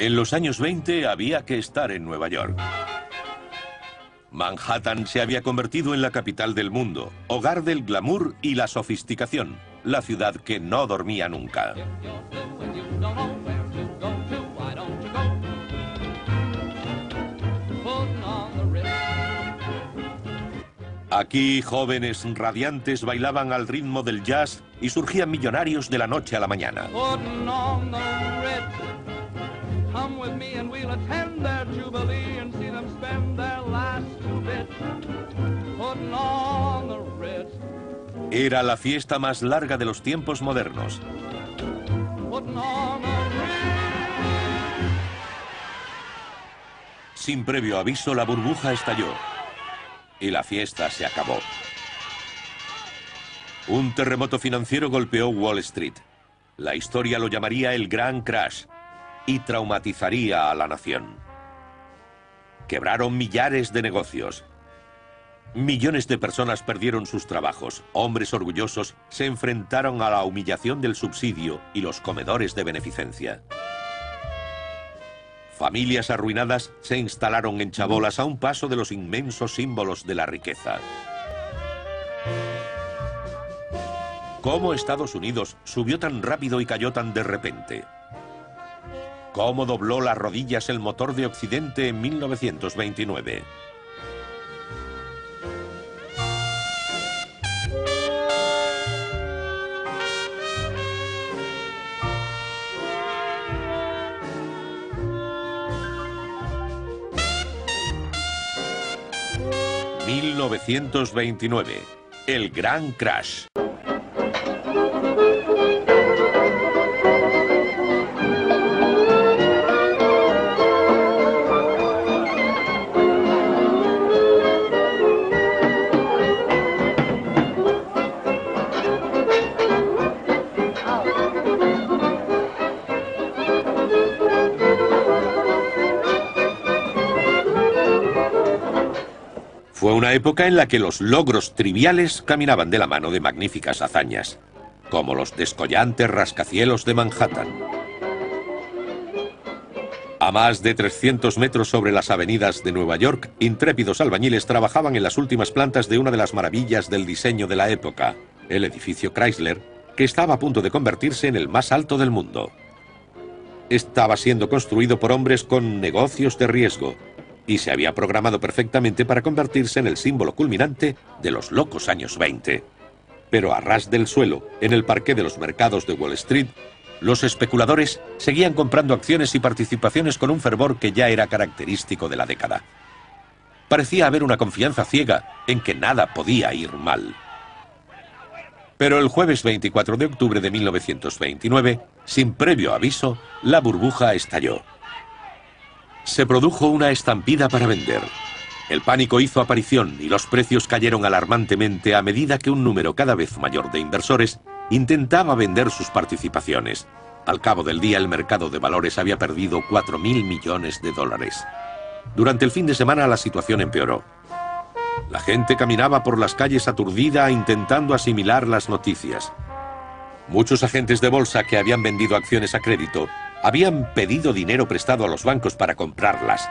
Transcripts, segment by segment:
En los años 20 había que estar en Nueva York. Manhattan se había convertido en la capital del mundo, hogar del glamour y la sofisticación, la ciudad que no dormía nunca. Aquí jóvenes radiantes bailaban al ritmo del jazz y surgían millonarios de la noche a la mañana. Era la fiesta más larga de los tiempos modernos. Sin previo aviso, la burbuja estalló y la fiesta se acabó. Un terremoto financiero golpeó Wall Street. La historia lo llamaría el Gran Crash y traumatizaría a la nación. Quebraron millares de negocios. Millones de personas perdieron sus trabajos. Hombres orgullosos se enfrentaron a la humillación del subsidio y los comedores de beneficencia. Familias arruinadas se instalaron en chabolas a un paso de los inmensos símbolos de la riqueza. ¿Cómo Estados Unidos subió tan rápido y cayó tan de repente? ¿Cómo dobló las rodillas el motor de Occidente en 1929? ...1929... el Gran Crash. Fue una época en la que los logros triviales caminaban de la mano de magníficas hazañas, como los descollantes rascacielos de Manhattan. A más de 300 metros sobre las avenidas de Nueva York, intrépidos albañiles trabajaban en las últimas plantas de una de las maravillas del diseño de la época, el edificio Chrysler, que estaba a punto de convertirse en el más alto del mundo. Estaba siendo construido por hombres con negocios de riesgo, y se había programado perfectamente para convertirse en el símbolo culminante de los locos años 20. Pero a ras del suelo, en el parqué de los mercados de Wall Street, los especuladores seguían comprando acciones y participaciones con un fervor que ya era característico de la década. Parecía haber una confianza ciega en que nada podía ir mal. Pero el jueves 24 de octubre de 1929, sin previo aviso, la burbuja estalló. Se produjo una estampida para vender. El pánico hizo aparición y los precios cayeron alarmantemente a medida que un número cada vez mayor de inversores intentaba vender sus participaciones. Al cabo del día, el mercado de valores había perdido 4.000 millones de dólares. Durante el fin de semana, la situación empeoró. La gente caminaba por las calles aturdida intentando asimilar las noticias. Muchos agentes de bolsa que habían vendido acciones a crédito habían pedido dinero prestado a los bancos para comprarlas.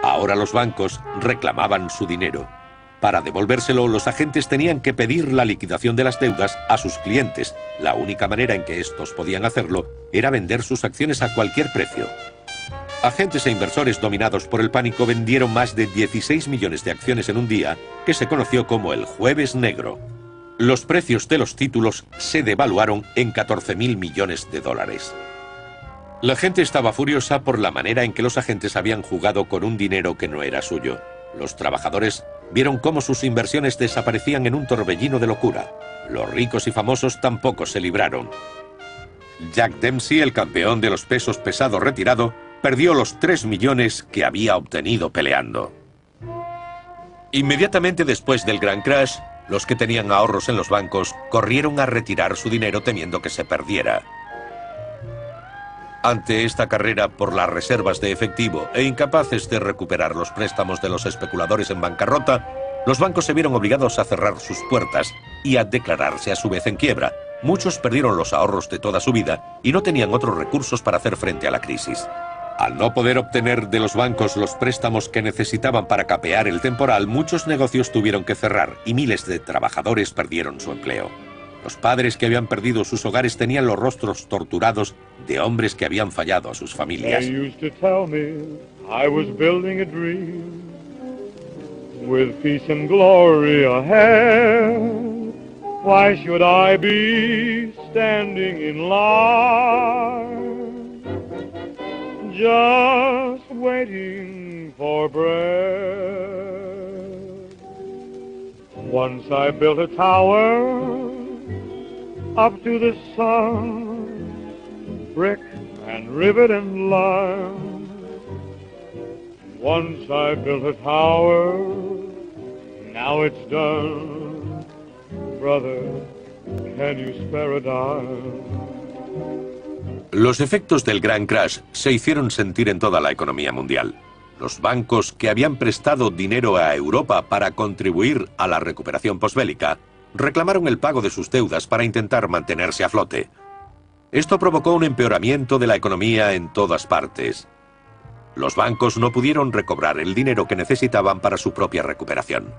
Ahora los bancos reclamaban su dinero. Para devolvérselo, los agentes tenían que pedir la liquidación de las deudas a sus clientes. La única manera en que estos podían hacerlo era vender sus acciones a cualquier precio. Agentes e inversores dominados por el pánico vendieron más de 16 millones de acciones en un día, que se conoció como el Jueves Negro. Los precios de los títulos se devaluaron en 14.000 millones de dólares. La gente estaba furiosa por la manera en que los agentes habían jugado con un dinero que no era suyo. Los trabajadores vieron cómo sus inversiones desaparecían en un torbellino de locura. Los ricos y famosos tampoco se libraron. Jack Dempsey, el campeón de los pesos pesados retirado, perdió los 3 millones que había obtenido peleando. Inmediatamente después del Gran Crash, los que tenían ahorros en los bancos corrieron a retirar su dinero temiendo que se perdiera. Ante esta carrera por las reservas de efectivo e incapaces de recuperar los préstamos de los especuladores en bancarrota, los bancos se vieron obligados a cerrar sus puertas y a declararse a su vez en quiebra. Muchos perdieron los ahorros de toda su vida y no tenían otros recursos para hacer frente a la crisis. Al no poder obtener de los bancos los préstamos que necesitaban para capear el temporal, muchos negocios tuvieron que cerrar y miles de trabajadores perdieron su empleo. Los padres que habían perdido sus hogares tenían los rostros torturados de hombres que habían fallado a sus familias. Why should I be standing in line, just waiting for bread? Once I built a tower up to the sun, brick and rivet and lime. Once I built a tower, now it's done. Brother, can you spare a dime? Los efectos del Gran Crash se hicieron sentir en toda la economía mundial. Los bancos que habían prestado dinero a Europa para contribuir a la recuperación posbélica reclamaron el pago de sus deudas para intentar mantenerse a flote. Esto provocó un empeoramiento de la economía en todas partes. Los bancos no pudieron recobrar el dinero que necesitaban para su propia recuperación.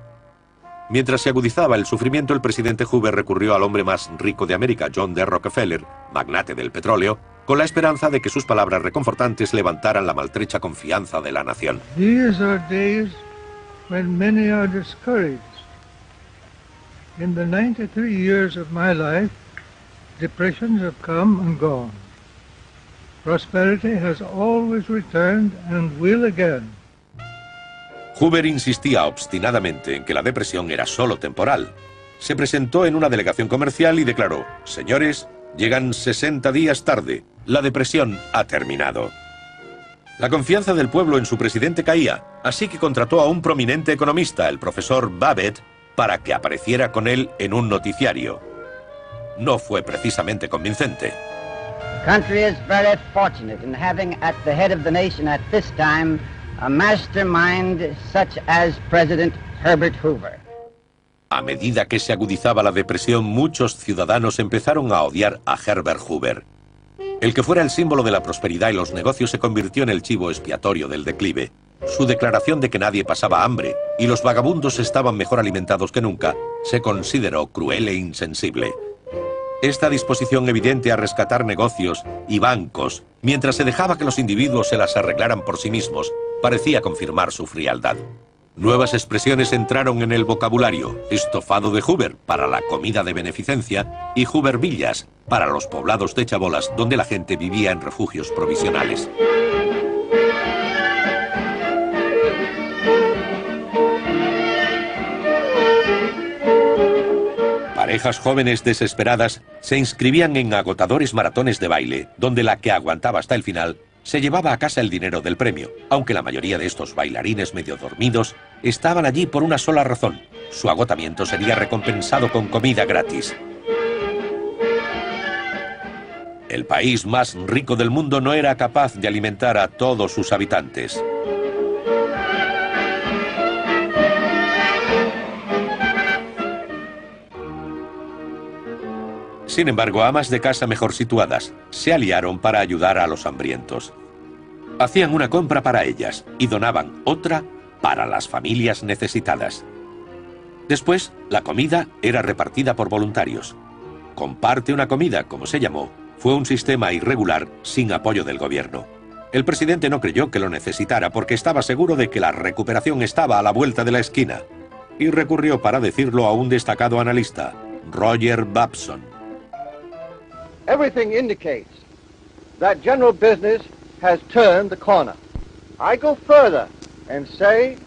Mientras se agudizaba el sufrimiento, el presidente Hoover recurrió al hombre más rico de América, John D. Rockefeller, magnate del petróleo, con la esperanza de que sus palabras reconfortantes levantaran la maltrecha confianza de la nación. These are days when many are discouraged. In the 93 years of my life, depressions have come and gone. Prosperity has always returned and will again. Hoover insistía obstinadamente en que la depresión era solo temporal. Se presentó en una delegación comercial y declaró: «Señores, llegan 60 días tarde. La depresión ha terminado». La confianza del pueblo en su presidente caía, así que contrató a un prominente economista, el profesor Babbitt, para que apareciera con él en un noticiario. No fue precisamente convincente. The country is very fortunate in having at the head of the nation at this time a mastermind such as President Herbert Hoover. A medida que se agudizaba la depresión, muchos ciudadanos empezaron a odiar a Herbert Hoover. El que fuera el símbolo de la prosperidad y los negocios se convirtió en el chivo expiatorio del declive. Su declaración de que nadie pasaba hambre y los vagabundos estaban mejor alimentados que nunca se consideró cruel e insensible. Esta disposición evidente a rescatar negocios y bancos, mientras se dejaba que los individuos se las arreglaran por sí mismos, parecía confirmar su frialdad. Nuevas expresiones entraron en el vocabulario: estofado de Hoover para la comida de beneficencia y Hoover Villas para los poblados de chabolas donde la gente vivía en refugios provisionales. Parejas jóvenes desesperadas se inscribían en agotadores maratones de baile, donde la que aguantaba hasta el final se llevaba a casa el dinero del premio, aunque la mayoría de estos bailarines medio dormidos estaban allí por una sola razón: su agotamiento sería recompensado con comida gratis. El país más rico del mundo no era capaz de alimentar a todos sus habitantes. Sin embargo, amas de casa mejor situadas se aliaron para ayudar a los hambrientos. Hacían una compra para ellas y donaban otra para las familias necesitadas. Después, la comida era repartida por voluntarios. Comparte una comida, como se llamó, fue un sistema irregular sin apoyo del gobierno. El presidente no creyó que lo necesitara porque estaba seguro de que la recuperación estaba a la vuelta de la esquina, y recurrió para decirlo a un destacado analista, Roger Babson. Everything indicates that general business has turned the corner. I go further and say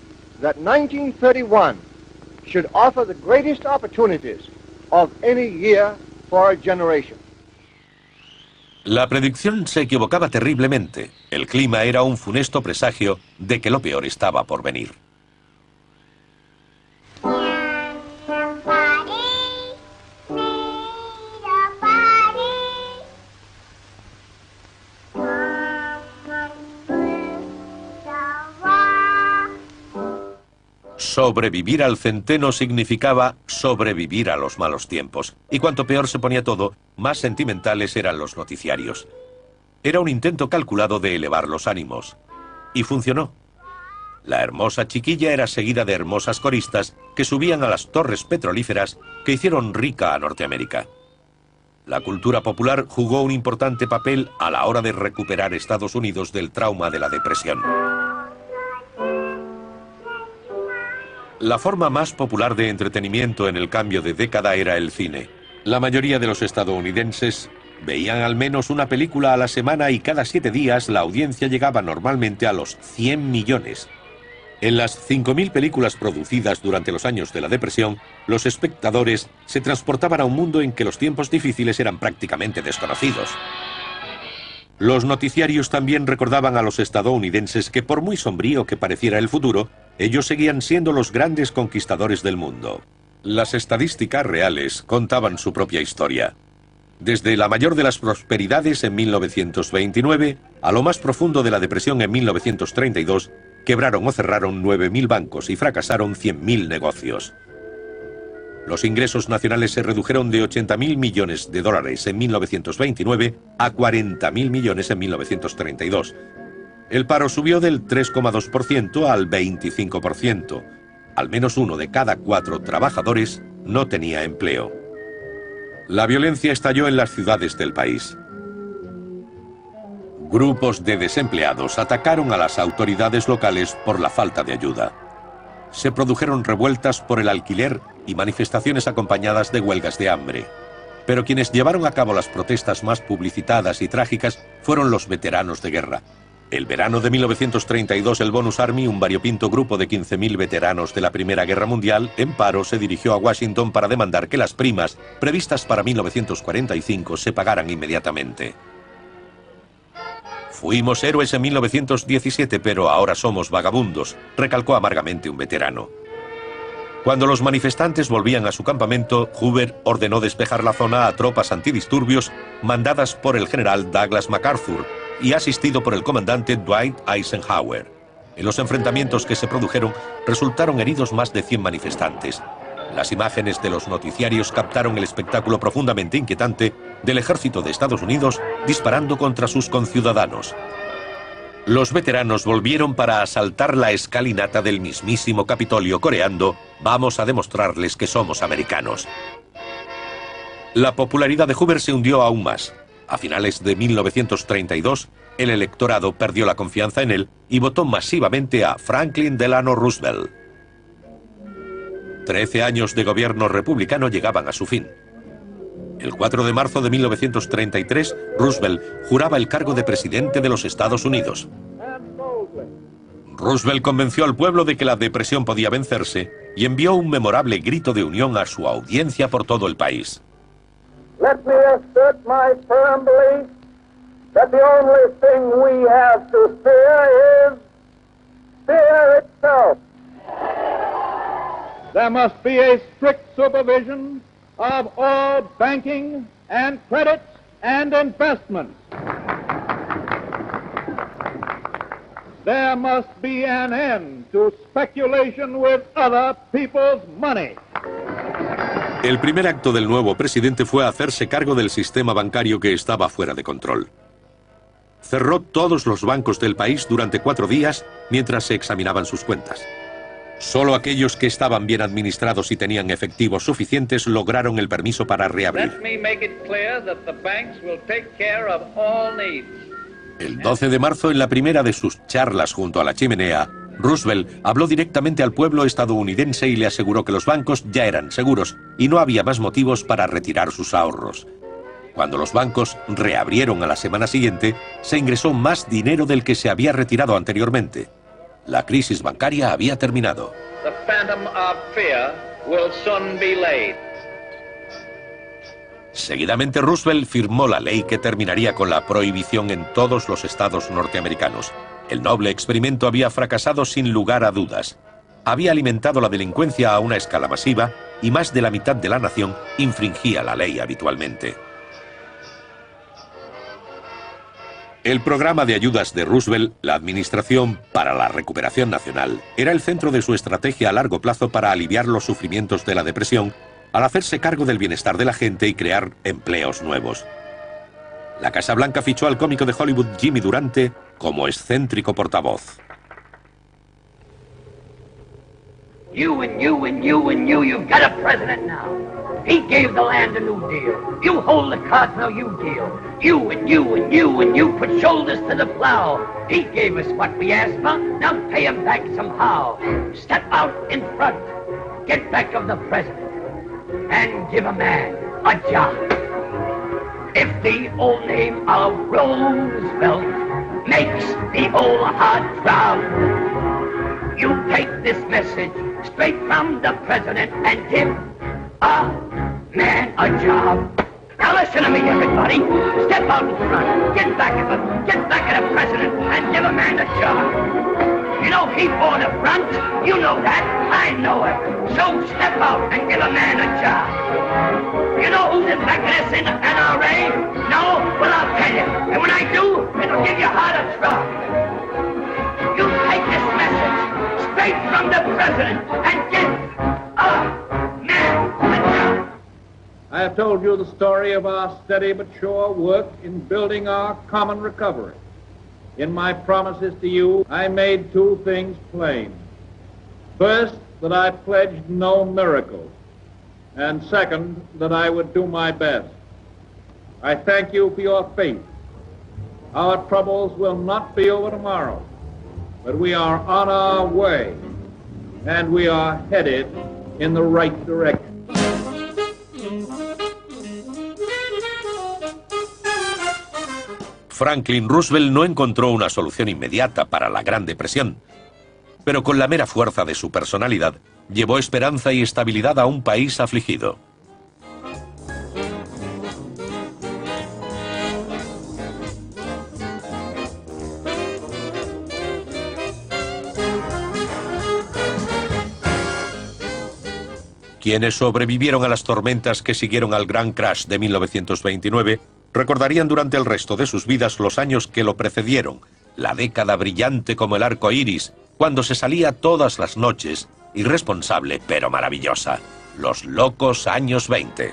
that 1931 should offer the greatest opportunities of any year for our generation. La predicción se equivocaba terriblemente. El clima era un funesto presagio de que lo peor estaba por venir. Sobrevivir al centeno significaba sobrevivir a los malos tiempos, y cuanto peor se ponía todo, más sentimentales eran los noticiarios. era un intento calculado de elevar los ánimos. Y funcionó. La hermosa chiquilla era seguida de hermosas coristas que subían a las torres petrolíferas que hicieron rica a Norteamérica. La cultura popular jugó un importante papel a la hora de recuperar Estados Unidos del trauma de la depresión. La forma más popular de entretenimiento en el cambio de década era el cine. La mayoría de los estadounidenses veían al menos una película a la semana y cada 7 días la audiencia llegaba normalmente a los 100 millones. En las 5.000 películas producidas durante los años de la depresión, los espectadores se transportaban a un mundo en que los tiempos difíciles eran prácticamente desconocidos. Los noticiarios también recordaban a los estadounidenses que por muy sombrío que pareciera el futuro, ellos seguían siendo los grandes conquistadores del mundo. Las estadísticas reales contaban su propia historia. Desde la mayor de las prosperidades en 1929 a lo más profundo de la depresión en 1932, quebraron o cerraron 9.000 bancos y fracasaron 100.000 negocios. Los ingresos nacionales se redujeron de 80.000 millones de dólares en 1929 a 40.000 millones en 1932. El paro subió del 3,2% al 25%. Al menos 1 de cada 4 trabajadores no tenía empleo. La violencia estalló en las ciudades del país. Grupos de desempleados atacaron a las autoridades locales por la falta de ayuda. Se produjeron revueltas por el alquiler y manifestaciones acompañadas de huelgas de hambre. Pero quienes llevaron a cabo las protestas más publicitadas y trágicas fueron los veteranos de guerra. El verano de 1932, el Bonus Army, un variopinto grupo de 15.000 veteranos de la Primera Guerra Mundial, en paro se dirigió a Washington para demandar que las primas previstas para 1945 se pagaran inmediatamente. Fuimos héroes en 1917, pero ahora somos vagabundos, recalcó amargamente un veterano. Cuando los manifestantes volvían a su campamento, Hoover ordenó despejar la zona a tropas antidisturbios mandadas por el general Douglas MacArthur y asistido por el comandante Dwight Eisenhower. En los enfrentamientos que se produjeron, resultaron heridos más de 100 manifestantes. Las imágenes de los noticiarios captaron el espectáculo profundamente inquietante del ejército de Estados Unidos disparando contra sus conciudadanos. Los veteranos volvieron para asaltar la escalinata del mismísimo Capitolio coreando: «Vamos a demostrarles que somos americanos». La popularidad de Hoover se hundió aún más. A finales de 1932, el electorado perdió la confianza en él y votó masivamente a Franklin Delano Roosevelt. 13 años de gobierno republicano llegaban a su fin. El 4 de marzo de 1933, Roosevelt juraba el cargo de presidente de los Estados Unidos. Roosevelt convenció al pueblo de que la depresión podía vencerse y envió un memorable grito de unión a su audiencia por todo el país. Let me assert my firm belief that the only thing we have to fear is fear itself. There must be a strict supervision of all banking and credits and investments. There must be an end to speculation with other people's money. El primer acto del nuevo presidente fue hacerse cargo del sistema bancario que estaba fuera de control. Cerró todos los bancos del país durante 4 días mientras se examinaban sus cuentas. Solo aquellos que estaban bien administrados y tenían efectivos suficientes lograron el permiso para reabrir. El 12 de marzo, en la primera de sus charlas junto a la chimenea, Roosevelt habló directamente al pueblo estadounidense y le aseguró que los bancos ya eran seguros y no había más motivos para retirar sus ahorros. Cuando los bancos reabrieron a la semana siguiente, se ingresó más dinero del que se había retirado anteriormente. La crisis bancaria había terminado. Seguidamente, Roosevelt firmó la ley que terminaría con la prohibición en todos los estados norteamericanos. El noble experimento había fracasado sin lugar a dudas. Había alimentado la delincuencia a una escala masiva y más de la mitad de la nación infringía la ley habitualmente. El programa de ayudas de Roosevelt, la Administración para la Recuperación Nacional, era el centro de su estrategia a largo plazo para aliviar los sufrimientos de la depresión al hacerse cargo del bienestar de la gente y crear empleos nuevos. La Casa Blanca fichó al cómico de Hollywood Jimmy Durante como excéntrico portavoz. You've got a president now. He gave the land a new deal. You hold the cards, now you deal. You put shoulders to the plow. He gave us what we asked for, now pay him back somehow. Step out in front, get back of the president, and give a man a job. If the old name of Roosevelt makes the old heart proud, you take this message straight from the president and give a man a job. Now listen to me, everybody. Step out in front, get back of him, get back of the president, and give a man a job. You know he bought a front, you know that, I know it. So step out and give a man a job. You know who's in back of this in the NRA? No? Well, I'll tell you. And when I do, it'll give you heart a throb. You take this message straight from the president and give a man a job. I have told you the story of our steady but sure work in building our common recovery. In my promises to you, I made two things plain. First, that I pledged no miracles. And second, that I would do my best. I thank you for your faith. Our troubles will not be over tomorrow, but we are on our way, and we are headed in the right direction. Franklin Roosevelt no encontró una solución inmediata para la Gran Depresión, pero con la mera fuerza de su personalidad, llevó esperanza y estabilidad a un país afligido. Quienes sobrevivieron a las tormentas que siguieron al Gran Crash de 1929 recordarían durante el resto de sus vidas los años que lo precedieron, la década brillante como el arco iris, cuando se salía todas las noches, irresponsable pero maravillosa, los locos años 20.